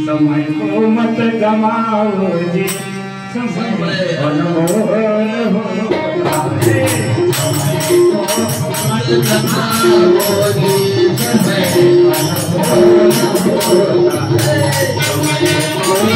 समय को मत गमाओ जी, समय अनमोल होता है। समय को मत गमाओ जी, समय अनमोल होता है। समय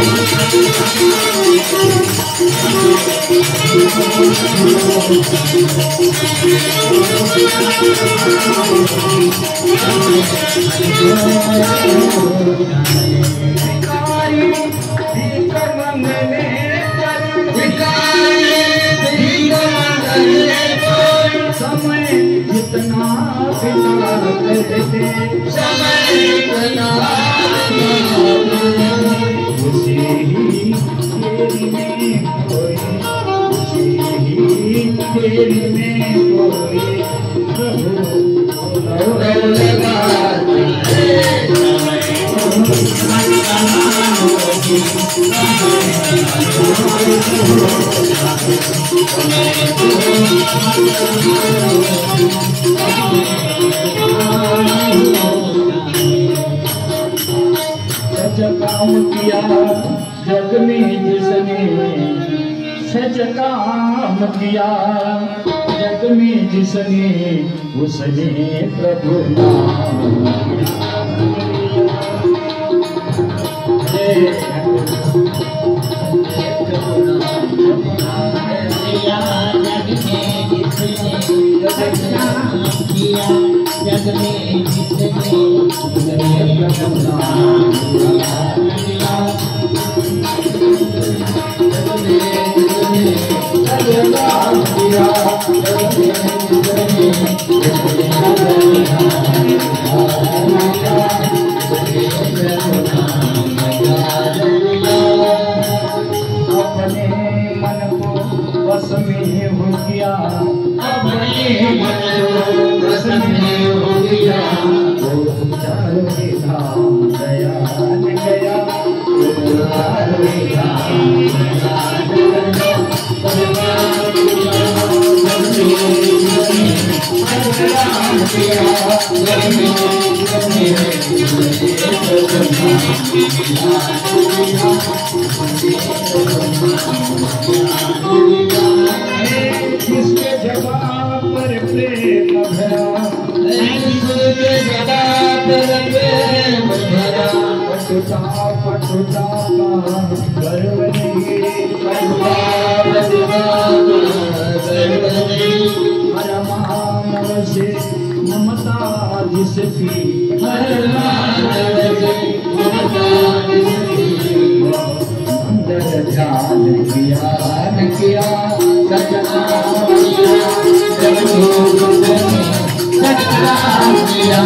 जितना उसी ही तेरी में कोई, उसी ही तेरी में कोई प्रभु सच काम किया जग में जिसने, सच काम किया जग में जिसने, उसने प्रभु नाम जग में अपने मन को वश में हो गया, अपने मन को वश में हो गया, वो चारों धाम गया गया, वो चारों धाम किसके जवाब पर प्रेम भरा, किसके जवाब पर प्रेम भरा, पटुता पटुता गर्व नहीं, हर मानव से ममता जिसकी, हर मानव से ममता जिसकी, अंदर ध्यान किया किया, सजना किया जग किया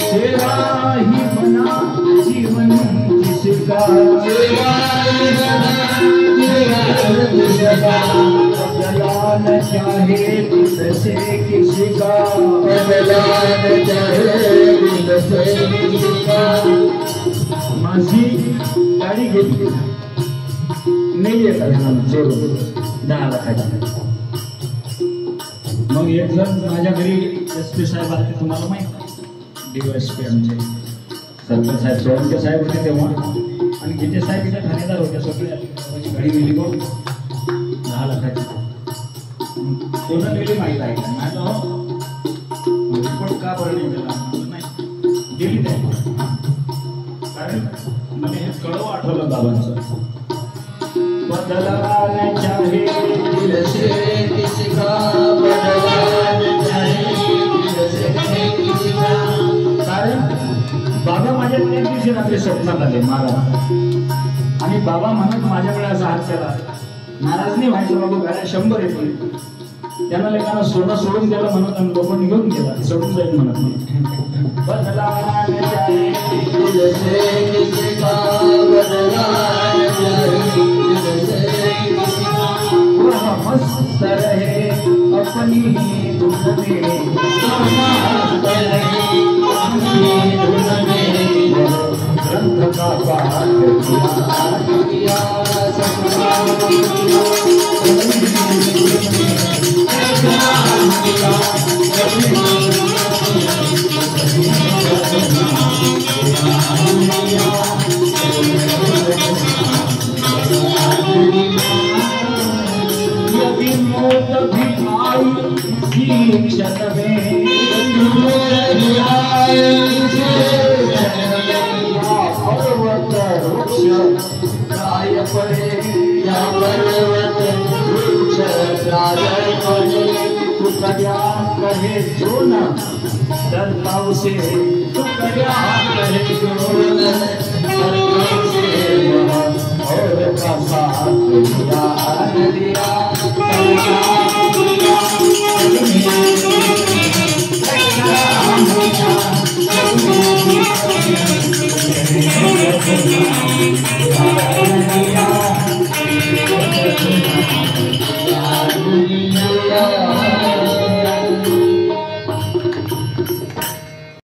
सेवा ही बना जीवन जिसका, सेवा ही बना जीवन जिसका, बदला न चाहे दिल से किसी का, बदला न चाहे दिल से किसी का। माझी गाडी घेतली नाही येतात जोड 10 लाखाची, मग एक जण माझ्या घरी एसपी साहेब आले, तुम्हाला माहिती DSP आमचे सरकार साहेब सोळंके साहेब होते तेव्हा, आणि गीते साहेब इथे ठाणेदार होते, सगळे गाडी गेली बघ 10 लाखाची, कोणा गेली माहीत आहे का नाही, रिपोर्ट का बरं नाही गेला नाही गेली त्या, कारण मला हे कळव आठवलं बाबांचं, बदला न चाहे दिल से किसका, बदला न चाहे दिल से किसका, कारण बाबा माझ्या एक दिवशी रात्री स्वप्नात आले महाराज, आणि बाबा म्हणत माझ्याकडे असा हात केला, नाराज नाही व्हायचं बाबा, गाड्या 100 येतील, त्यांना लेखाना सोनं सोडून दिलं म्हणत, आणि लोक निघून गेला, सोडून जाईल म्हणत नाही, बदला न चाहे दिल से किसका, बदला न चाहे दिल से किसका, वह मस्त रहे अपनी धुन में, मस्त रहे अपनी धुन में, ग्रंथ का पाठ किया कहे जो न डरताऊ से कहे जो न डरताऊ से और का साथ दिया दिया